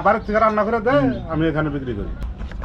বাড়ির থেকে রান্না করে দেয়, আমি এখানে বিক্রি করি।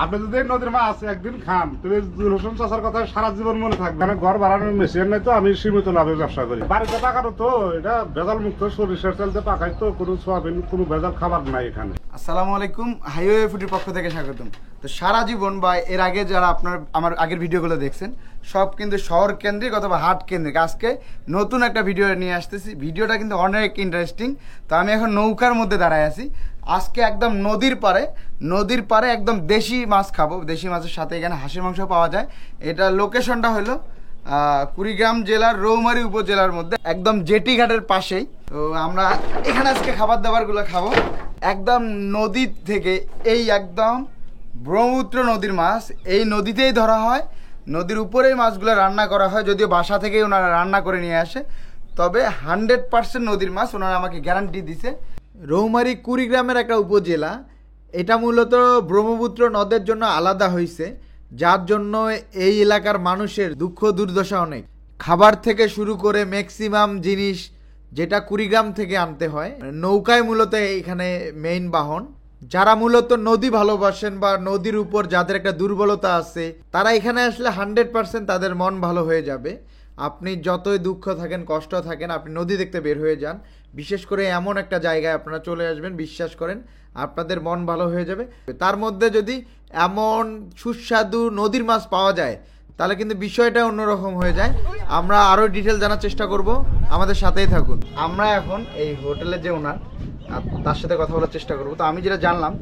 আপনি যদি নদীর মাছ একদিন খান, তুমি জুল হোসেন চাচার কথা সারা জীবন মনে থাকবে। মানে ঘর বাড়ানোর মেশিন নাই তো, আমি সীমিত লাভে ব্যবসা করি। বাড়িতে পাকানো তো এটা ভেজাল মুক্ত, সরিষার তেলতে পাকাই তো, কোনো সোয়াবিন কোনো ভেজাল খাবার নাই এখানে। আসসালামু আলাইকুম, হাইওয়ে ফুডের পক্ষ থেকে স্বাগতম। তো সারা জীবন বা এর আগে যারা আমার আগের ভিডিওগুলো দেখছেন সব কিন্তু শহর কেন্দ্রিক অথবা হাট কেন্দ্রিক। আজকে নতুন একটা ভিডিও নিয়ে আসতেছি। ভিডিওটা কিন্তু অনেক ইন্টারেস্টিং। তো আমি এখন নৌকার মধ্যে দাঁড়ায় আছি। আজকে একদম নদীর পাড়ে একদম দেশি মাছ খাবো। দেশি মাছের সাথে এখানে হাঁসের মাংস পাওয়া যায়। এটা লোকেশনটা হলো কুড়িগ্রাম জেলার রৌমারী উপজেলার মধ্যে, একদম জেটি ঘাটের পাশেই। তো আমরা এখানে আজকে খাবার দাবারগুলো খাবো একদম নদী থেকে। এই একদম ব্রহ্মপুত্র নদীর মাছ, এই নদীতেই ধরা হয়, নদীর উপরেই মাছগুলো রান্না করা হয়। যদিও বাসা থেকেই ওনারা রান্না করে নিয়ে আসে, তবে 100% নদীর মাছ ওনারা আমাকে গ্যারান্টি দিছে। রৌমারী কুড়িগ্রামের একটা উপজেলা, এটা মূলত ব্রহ্মপুত্র নদের জন্য আলাদা হয়েছে, যার জন্য এই এলাকার মানুষের দুঃখ দুর্দশা অনেক। খাবার থেকে শুরু করে ম্যাক্সিমাম জিনিস যেটা কুড়িগ্রাম থেকে আনতে হয়, নৌকায় মূলত এখানে মেইন বাহন। যারা মূলত নদী ভালোবাসেন বা নদীর উপর যাদের একটা দুর্বলতা আছে, তারা এখানে আসলে 100% তাদের মন ভালো হয়ে যাবে। আপনি যতই দুঃখ থাকেন, কষ্ট থাকেন, আপনি নদী দেখতে বের হয়ে যান। বিশেষ করে এমন একটা জায়গায় আপনারা চলে আসবেন, বিশ্বাস করেন আপনাদের মন ভালো হয়ে যাবে। তার মধ্যে যদি এমন সুস্বাদু নদীর মাছ পাওয়া যায়, তাহলে কিন্তু বিষয়টা অন্যরকম হয়ে যায়। আমরা আরও ডিটেল জানার চেষ্টা করব, আমাদের সাথেই থাকুন। আমরা এখন এই হোটেলে যে ওনার, তার সাথে কথা বলার চেষ্টা করব। তো আমি যেটা জানলাম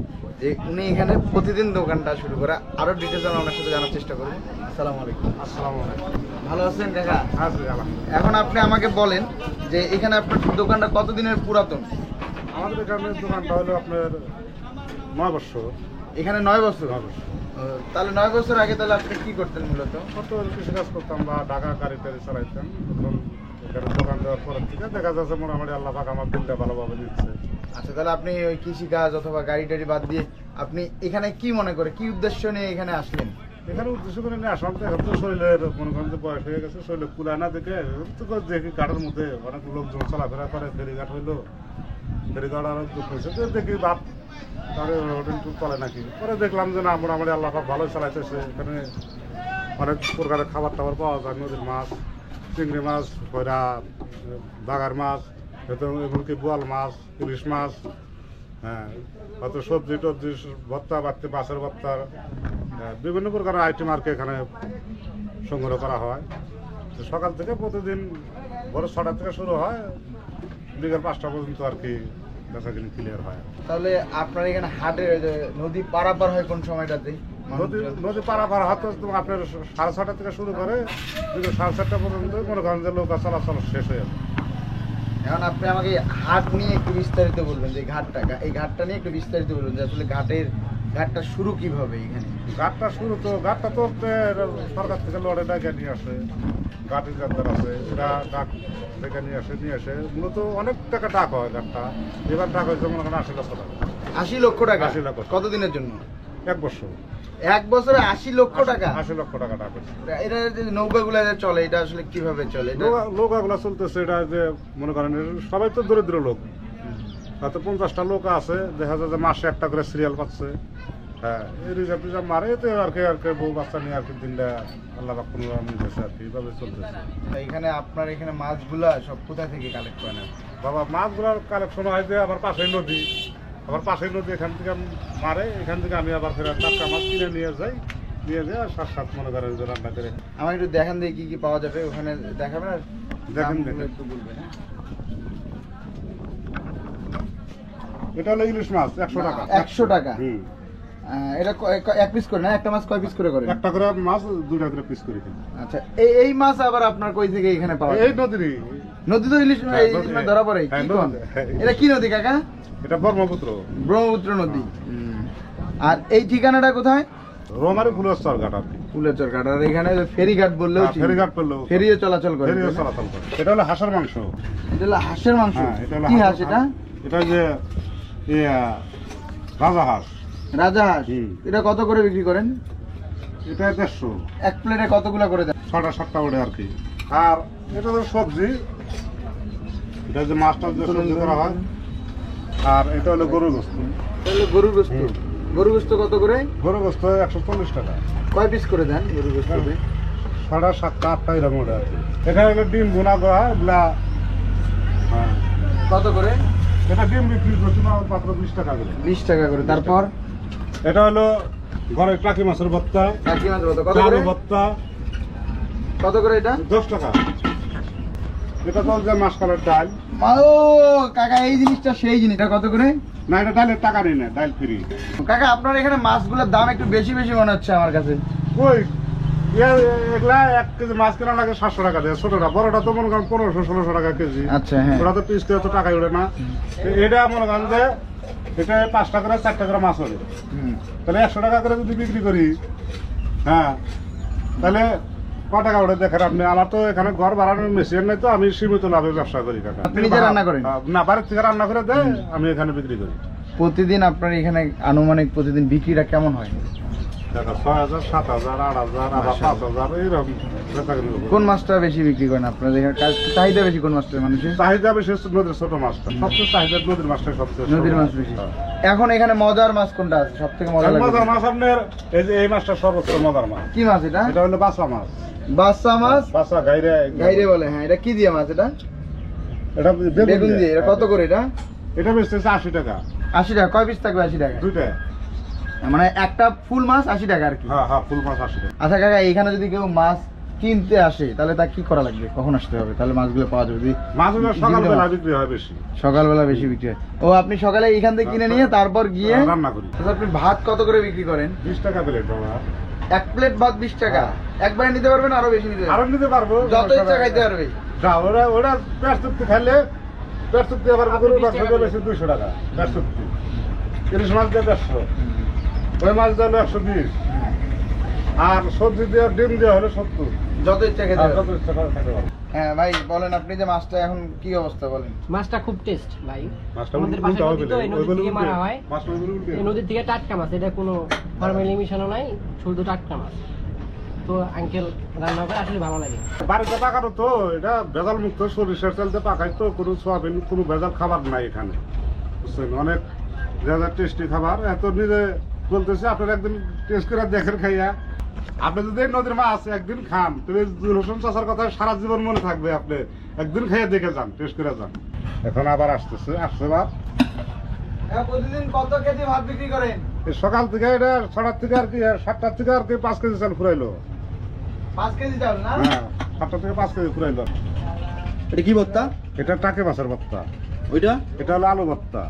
যে উনি এখানে প্রতিদিন দোকানটা শুরু করে, আরও ডিটেলস আমরা ওনার সাথে জানার চেষ্টা করব। আসসালামু আলাইকুম। আসসালামু আলাইকুম। ভালো আছেন কাকা? হ্যাঁ জি, আলহামদুলিল্লাহ। এখন আপনি আমাকে বলেন যে এখানে আপনার দোকানটা কতদিনের পুরাতন? আমাদের এখানে দোকানটা হলো আপনার 9 বছর। এখানে 9 বছর। 9 বছর। তাহলে 9 বছর আগে তাহলে আপনি কি করতেন মূলত? কত কৃষিকাজ করতাম বা ঢাকা গাড়ি টাড়ি চালাইতাম। এখন এখানে দোকান দেওয়ার পরের থেকে দেখা যাচ্ছে মোটামুটি আল্লাহ পাক আমার দিনটা ভালোভাবে দিচ্ছে। আচ্ছা, তাহলে আপনি ওই কৃষিকাজ অথবা গাড়ি টাড়ি বাদ দিয়ে আপনি এখানে কি মনে করে, কি উদ্দেশ্য নিয়ে এখানে আসলেন? এখানে উদ্দেশ্য করে নিয়ে আসলাম তো, এখন তো শরীরের মনে করেন যে বয়স হয়ে গেছে, শরীরে কুলায় না দেখে দেখি ঘাটের মধ্যে অনেক লোকজন চলাফেরা করে, ফেরিঘাট হইলো, ফেরিঘাট আরো দুঃখ হয়েছে, দেখি ভাব তাহলে হোটেল চলে নাকি। পরে দেখলাম যে না, মোটামুটি আল্লাহ পাক ভালোই চালাইতেছে। এখানে অনেক প্রকারের খাবার টাবার পাওয়া যায়, নদীর মাছ, চিংড়ি মাছ, খয়রা, বাগার মাছ, এমনকি বোয়াল মাছ, ইলিশ মাছ, হ্যাঁ, হয়তো সবজি টবজি, ভর্তা বাড়তে মাছের ভর্তার বিভিন্ন প্রকারের আইটেম আর কি এখানে সংগ্রহ করা হয়। সকাল থেকে প্রতিদিন ভোর 6টা থেকে শুরু হয়, বিকেল 5টা পর্যন্ত আর কি বেচাকিনি ক্লিয়ার হয়। তাহলে আপনার এখানে হাটে নদী পারাপার হয় কোন সময়টাতে? নদী পারাপার হয়তো আপনার 6:30 থেকে শুরু করে বিকেল 7:30 পর্যন্ত মনে করেন যে নৌকা চলাচল শেষ হয়ে যাবে। এখন আপনি আমাকে হাট নিয়ে একটু বিস্তারিত বলবেন, যে এই ঘাটটা নিয়ে একটু বিস্তারিত বলবেন, যে আসলে ঘাটটা শুরু কিভাবে এখানে? ঘাটটা তো সরকার থেকে লড়ে ডাকে নিয়ে আসে, ঘাটের যাত্রা আছে, এরা ডাক থেকে নিয়ে আসে মূলত অনেক টাকা ডাক হয় ঘাটটা। এবার ডাক হয়েছে মনে করেন 80 লক্ষ টাকা। 80 লক্ষ টাকা? 80 লক্ষ। কতদিনের জন্য? 1 বছর। 1 বছরে 80 লক্ষ টাকা? 80 লক্ষ টাকা ডাক হয়েছে। এটা যে নৌকাগুলো যে চলে, এটা আসলে কিভাবে চলে? নৌকাগুলো চলতেছে, এটা যে মনে করেন সবাই তো দরিদ্র লোক, হয়তো 50টা লোক আছে, দেখা যায় যে মাসে একটা করে সিরিয়াল পাচ্ছে। হ্যাঁ, এই রিজার্ভ মারে তো আর কি বউ বাচ্চা নিয়ে আর কি দিনটা আল্লাহ পাক কোনো মিলতেছে আর কি, এইভাবে চলতেছে। এখানে আপনার এখানে মাছগুলা সব কোথা থেকে কালেক্ট করেন? বাবা, মাছগুলোর কালেকশন হয় যে আমার পাশেই নদী, এখান থেকে মারে, এখান থেকে আমি আবার ফের টাটকা মাছ কিনে নিয়ে যাই আর সাত মনে করেন যে রান্না করে। আমার একটু দেখান দিয়ে কি কি পাওয়া যাবে ওখানে, দেখাবেন আর দেখেন একটু বলবেন। হ্যাঁ, এটা হলো ইলিশ মাছ 100 টাকা। 100 টাকা? এটা এক পিস করে না? একটা মাছ কয় পিস করে করেন? একটা করে মাছ 2টা করে পিস করে। আচ্ছা, এই মাছ আবার আপনার কই থেকে এখানে পাওয়া যায়? এই নদী তো ইলিশ মাছ ধরা পড়ে? এটা কি নদী কাকা? এটা ব্রহ্মপুত্র নদী। আর এই ঠিকানাটা কোথায়? রৌমারী ফুলেশ্বর ঘাট আর কি। ফুলেশ্বর ঘাট। আর এখানে ফেরিঘাট বললেও, ফেরিও চলাচল করে। এটা হলো হাঁসের মাংস। এটা হলো হাঁসের মাংস? কি হাঁস এটা? এটা যে রাজাহাঁস। এটা কত করে বিক্রি করেন? এটা 150। এক প্লেটে কতগুলো করে দেন? 6টা ওঠে আর কি। আর এটা তো সবজি, এটা যে মাছটা যে সবজি করা হয়। আর এটা হলো গরুর গোশত। তাহলে গরুর গোস্ত। গরুর গোস্ত কত করে? গরু গোস্ত 140 টাকা। কয় পিস করে দেন গরুর গোস্ত? 7.5 8টা এরকম ওটা আর কি। এখানে হলো ডিম বোনা করা এগুলা। হ্যাঁ, কত করে? এটা ডিম বিক্রি করছি মাত্র 20 টাকা করে। 20 টাকা করে। তারপর এটা হলো ঘরের টাকি মাছের ভর্তা। টাকি মাছ কত করে? ভর্তা কত করে এটা? 10 টাকা। এটা তো যে মাসকালের ডাল। ও কাকা, এই জিনিসটা সেই জিনিস। এটা কত করে? না, এটা ডালের টাকা নেই না, ডাল ফ্রি। কাকা আপনার এখানে মাছগুলোর দাম একটু বেশি বেশি মনে হচ্ছে আমার কাছে। ওই এগুলা 1 কেজি মাছ কেনা লাগে 700 টাকা দিয়ে। ছোটটা, বড়টা তো মনে করেন 1500-1600 টাকা কেজি। আচ্ছা, হ্যাঁ। ওটা তো পিস দিয়ে তো টাকাই ওঠে না। এটা মনে করেন যে এটা 5 টাকা করে 4 টাকা করে মাছ হবে। তাহলে 100 টাকা করে যদি বিক্রি করি, হ্যাঁ, তাহলে ক টাকা ওঠে দেখেন আপনি। আমার তো এখানে ঘর বাড়ানোর মেশিন নেই, তো আমি সীমিত লাভে ব্যবসা করি কাকা। আপনি নিজে রান্না করেন? না, বাড়ির থেকে রান্না করে দেয়, আমি এখানে বিক্রি করি। প্রতিদিন আপনার এখানে আনুমানিক প্রতিদিন বিক্রিটা কেমন হয়? 6,000, 7,000, 8,000, আবার 5,000 এইরকম বেচা কিনি করি। কোন মাছটা বেশি বিক্রি করেন আপনার এখানে? চাহিদা বেশি কোন মাছটা মানুষের? চাহিদা বেশি হচ্ছে নদীর ছোট মাছটা। সবচেয়ে চাহিদা নদীর মাছটা সবচেয়ে। নদীর মাছ বেশি। এখন এখানে মজার মাছ কোনটা আছে সব থেকে মজা লাগে? মজার মাছ আপনার এই যে এই মাছটা সর্বোচ্চ মজার মাছ। কি মাছ এটা? এটা হলো বাসা মাছ। বাসা মাছ? বাসা গাইরে গাইরে বলে, হ্যাঁ। এটা কি দিয়ে মাছ? এটা এটা বেগুন দিয়ে। এটা কত করে এটা? এটা বেচতেছে 80 টাকা। 80 টাকা। কয় পিস থাকবে 80 টাকা? দুইটা। মানে একটা ফুল মাছ 80 টাকা আর কি। হ্যাঁ হ্যাঁ, ফুল মাছ 80 টাকা। আচ্ছা কাকা, এখানে যদি কেউ মাছ কিনতে আসে তাহলে তা কি করা লাগবে? কখন আসতে হবে তাহলে মাছগুলো পাওয়া যাবে? যদি মাছগুলো সকালবেলা বিক্রি হয় বেশি। সকালবেলা বেশি বিক্রি হয়। ও, আপনি সকালে এখান থেকে কিনে নিয়ে তারপর গিয়ে রান্না করি। তাহলে আপনি ভাত কত করে বিক্রি করেন? 20 টাকা প্লেট বাবা। এক প্লেট ভাত 20 টাকা? একবারে নিতে পারবেন? আরো বেশি নিতে আরো পারবেন? নিতে পারবো, যত ইচ্ছা খাইতে পারবে। যা ওরা ওরা পেট চুক্তি খাইলে পেট চুক্তি আবার গরুর মাংস দিয়ে বেশি 200 টাকা পেট চুক্তি। ইলিশ মাছ দিয়ে 150, ওই মাছ দিয়ে হলো 120, আর সবজি দিয়ে ডিম দিয়ে হলো 70। যত ইচ্ছা খেতে আর পারবে। যত ইচ্ছা করে খেতে পারবো। হ্যাঁ ভাই, বলেন আপনি যে মাছটা এখন কি অবস্থা বলেন? মাছটা খুব টেস্ট ভাই। মাছটা আমাদের উল্টে বাসায় হবে নদী তো, এই নদী ওইগুলো থেকে মারা হয়। মাছটা ওইগুলো উল্টে এই নদী থেকে টাটকা মাছ, এটা কোনো ফরমালি মিশানো নাই, শুধু টাটকা মাছ। তো আঙ্কেল রান্না করে আসলে ভালো লাগে। বাড়িতে পাকানো তো, এটা ভেজাল মুক্ত সরিষার তেলতে পাকাই তো, কোনো সোয়াবিন কোনো ভেজাল খাবার নাই এখানে, বুঝছেন? অনেক ভেজাল টেস্টি খাবার। এত নিজে বলতেছে, আপনার একদিন টেস্ট করে দেখেন খাইয়া। আপনি যদি এই নদীর মাছ একদিন খান, তবে জুল হোসেন চাচার কথা সারা জীবন মনে থাকবে। আপনি একদিন খাইয়া দেখে যান, টেস্ট করে যান। এখন আবার আসছে ভাত। প্রতিদিন কত কেজি ভাত বিক্রি করেন? এই সকাল থেকে এটা 6টার থেকে আর কি 7টার থেকে আর কি 5 কেজি চাল ফুরাইলো। 5 কেজি চাল না? হ্যাঁ, 7টা থেকে 5 কেজি ফুরাইলো। এটা কি ভর্তা? এটা টাকে মাছের ভর্তা। ওইটা? এটা হলো আলু ভর্তা।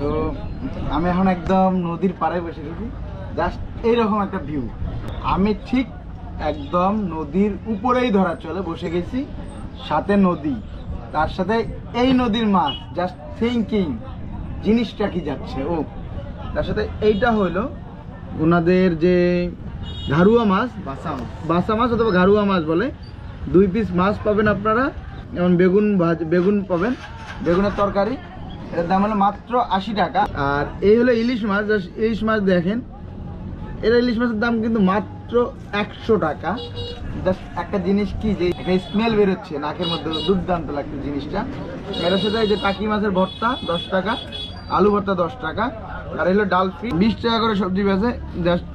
তো আমি এখন একদম নদীর পাড়ে বসে গেছি। জাস্ট এইরকম একটা ভিউ। আমি ঠিক একদম নদীর উপরেই ধরা চলে বসে গেছি, সাথে নদী, তার সাথে এই নদীর মাছ। জাস্ট থিঙ্কিং জিনিসটা কি যাচ্ছে। ও, তার সাথে এইটা হইলো ওনাদের যে ঘারুয়া মাছ, বাসা মাছ অথবা ঘারুয়া মাছ বলে। 2 পিস মাছ পাবেন আপনারা, যেমন বেগুন পাবেন, বেগুনের তরকারি। এটার দাম হলো মাত্র 80 টাকা। আর এই হলো ইলিশ মাছ। ইলিশ মাছ দেখেন, এর ইলিশ মাছের দাম কিন্তু মাত্র 100 টাকা। জাস্ট একটা জিনিস কি, যে একটা স্মেল বেরোচ্ছে নাকের মধ্যে, দুর্দান্ত লাগছে জিনিসটা। এর সাথে এই যে টাকি মাছের ভর্তা 10 টাকা, আলু ভর্তা 10 টাকা, আর এলো ডাল ফ্রি 20 টাকা করে সবজি বেঁচে। জাস্ট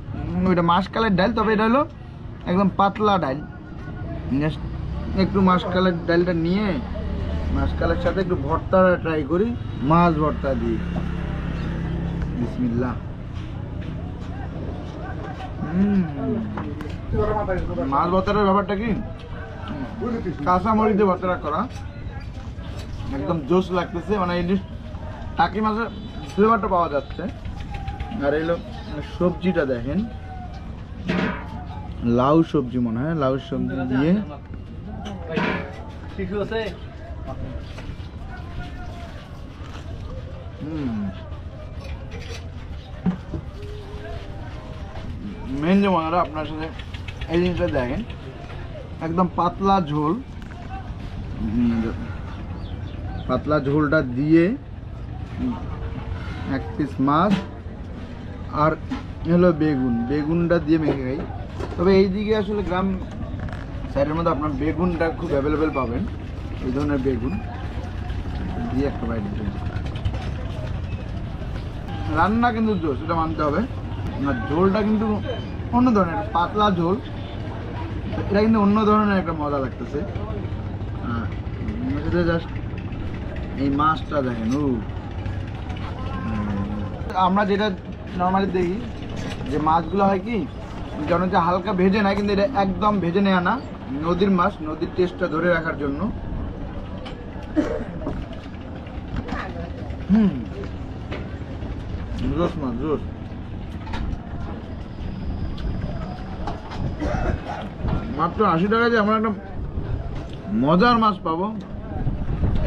ওইটা মাসকালের ডাল, তবে এটা হলো একদম পাতলা ডাল। জাস্ট একটু মাসকালের ডালটা নিয়ে মাসকালের সাথে একটু ভর্তা ট্রাই করি, মাছ ভর্তা দিয়ে। বিসমিল্লাহ। মাছ ভর্তাটার ব্যাপারটা কি, কাঁচা মরিচ দিয়ে ভর্তাটা করা, একদম জোশ লাগতেছে। মানে এই টাকি মাছের ফ্লেভারটা পাওয়া যাচ্ছে। আর এলো সবজিটা দেখেন, লাউ সবজি মনে হয়, লাউ সবজি দিয়ে মেন যে মনে আপনার সাথে এই জিনিসটা দেখেন, একদম পাতলা ঝোল। পাতলা ঝোলটা দিয়ে 1 পিস মাছ আর হলো বেগুনটা দিয়ে মেখে খাই। তবে এই দিকে আসলে গ্রাম সাইডের মধ্যে আপনার বেগুনটা খুব অ্যাভেলেবেল পাবেন, এই ধরনের বেগুন দিয়ে একটা বাইট দিন। রান্না কিন্তু জোর, সেটা মানতে হবে। আর ঝোলটা কিন্তু অন্য ধরনের, পাতলা ঝোল, এটা কিন্তু অন্য ধরনের একটা মজা লাগতেছে। জাস্ট এই মাছটা দেখেন, আমরা যেটা নর্মালি দেখি যে মাছগুলো হয় কি যেন যে হালকা ভেজে নেয়, কিন্তু এটা একদম ভেজে নেয় না, নদীর মাছ, নদীর টেস্টটা ধরে রাখার জন্য। রোজ মাছ, রোজ মাত্র 80 টাকায় যে আমরা একটা মজার মাছ পাবো,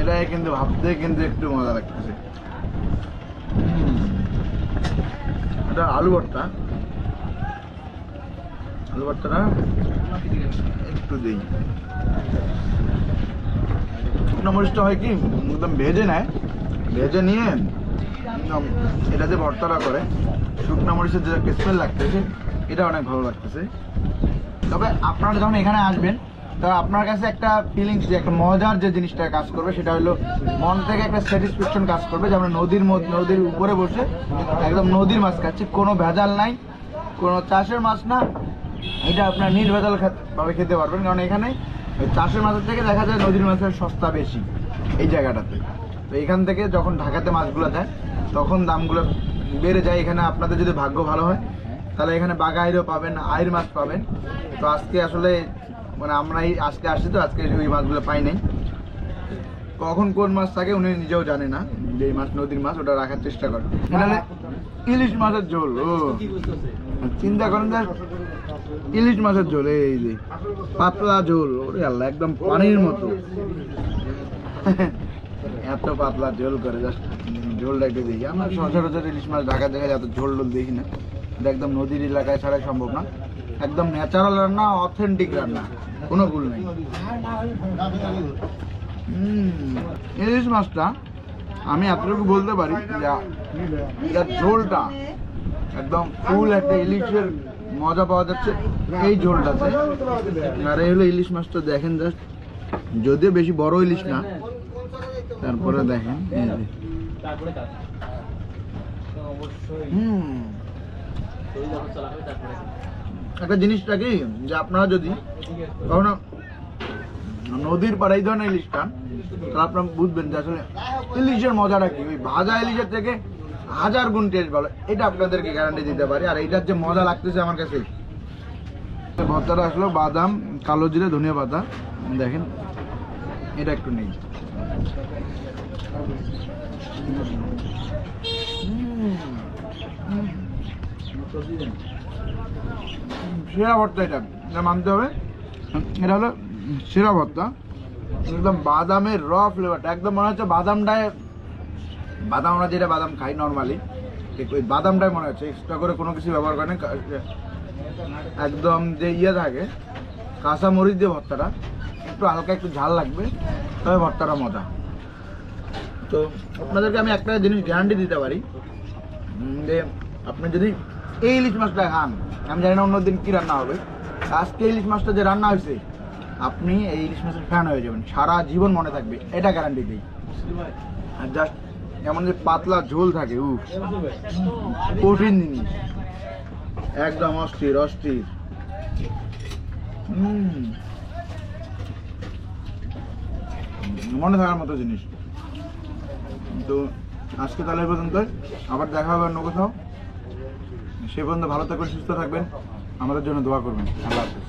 এটাই কিন্তু ভাবতে কিন্তু একটু মজা লাগতেছে। এটা আলু ভর্তা, আলু ভর্তাটা একটু দিই। শুকনো মরিচটা হয় কি একদম ভেজে নেয়, ভেজে নিয়ে একদম এটা যে ভর্তাটা করে, শুকনো মরিচের যে একটা স্মেল লাগতেছে, এটা অনেক ভালো লাগতেছে। তবে আপনারা যখন এখানে আসবেন, তো আপনার কাছে একটা ফিলিংস, যে একটা মজার যে জিনিসটা কাজ করবে, সেটা হলো মন থেকে একটা স্যাটিসফ্যাকশন কাজ করবে, যে আমরা নদীর উপরে বসে একদম নদীর মাছ খাচ্ছি, কোনো ভেজাল নাই, কোনো চাষের মাছ না। এটা আপনার নির্ভেজাল ভাবে খেতে পারবেন, কারণ এখানে চাষের মাছের থেকে দেখা যায় নদীর মাছের সস্তা বেশি এই জায়গাটাতে। তো এখান থেকে যখন ঢাকাতে মাছগুলো যায় তখন দামগুলো বেড়ে যায়। এখানে আপনাদের যদি ভাগ্য ভালো হয় তাহলে এখানে বাঘা আইরও পাবেন, আইর মাছ পাবেন। তো আজকে আসলে মানে আমরা আজকে আসছি, তো আজকে ওই মাছগুলো পাই নাই। কখন কোন মাছ থাকে উনি নিজেও জানে না, যে মাছ নদীর মাছ ওটা রাখার চেষ্টা করে। এখানে ইলিশ মাছের ঝোল, চিন্তা করেন যে ইলিশ মাছের ঝোল, এই যে পাতলা ঝোল, ওরে আল্লাহ, একদম পানির মতো এত পাতলা ঝোল করে। জাস্ট ঝোলটা একটু দেখি, আমরা সচরাচর ইলিশ মাছ ঢাকা জায়গায় এত ঝোল টোল দেখি না, এটা একদম নদীর এলাকায় ছাড়াই সম্ভব না। একদম ন্যাচারাল রান্না, অথেন্টিক রান্না, কোনো ভুল নেই। ইলিশ মাছটা আমি এতটুকু বলতে পারি যে এটার ঝোলটা একদম ফুল একটা ইলিশের মজা পাওয়া যাচ্ছে এই ঝোলটাতে। আর এই হলো ইলিশ মাছটা, দেখেন জাস্ট, যদিও বেশি বড় ইলিশ না, তারপরে দেখেন একটা জিনিসটা কি, যে আপনারা যদি কখনো নদীর পাড়ে এই ধরনের ইলিশ খান, তাহলে আপনারা বুঝবেন যে আসলে ইলিশের মজাটা কি। ওই ভাজা ইলিশের থেকে 1000 গুণ টেস্ট ভালো, এটা আপনাদেরকে গ্যারান্টি দিতে পারি। আর এইটার যে মজা লাগতেছে আমার কাছে, ভর্তাটা আসলো বাদাম, কালো জিরে, ধনিয়া পাতা, দেখেন এটা একটু নেই। সেরা ভর্তা, এটা মানতে হবে, এটা হলো সেরা ভর্তা। একদম বাদামের র ফ্লেভারটা, একদম মনে হচ্ছে বাদামটায়, বাদাম আমরা যেটা বাদাম খাই নর্মালি, ঠিক ওই বাদামটাই মনে হচ্ছে, এক্সট্রা করে কোনো কিছু ব্যবহার করে না। একদম যে ইয়ে থাকে কাঁচা মরিচ দিয়ে ভর্তাটা, একটু হালকা একটু ঝাল লাগবে, তবে ভর্তাটা মজা। তো আপনাদেরকে আমি একটা জিনিস গ্যারান্টি দিতে পারি, যে আপনি যদি এই ইলিশ মাছটা খান, আমি জানি না অন্যদিন কী রান্না হবে, আজকে ইলিশ মাছটা যে রান্না হয়েছে, আপনি এই ইলিশ মাছের ফ্যান হয়ে যাবেন, সারা জীবন মনে থাকবে, এটা গ্যারান্টি দিই। আর জাস্ট এমন যে পাতলা ঝোল থাকে, কঠিন জিনিস, একদম অস্থির অস্থির। মনে থাকার মতো জিনিস। তো আজকে তাহলে এই পর্যন্ত, আবার দেখা হবে অন্য কোথাও। সে পর্যন্ত ভালো থাকবেন, সুস্থ থাকবেন, আমাদের জন্য দোয়া করবেন। আল্লাহ হাফেজ।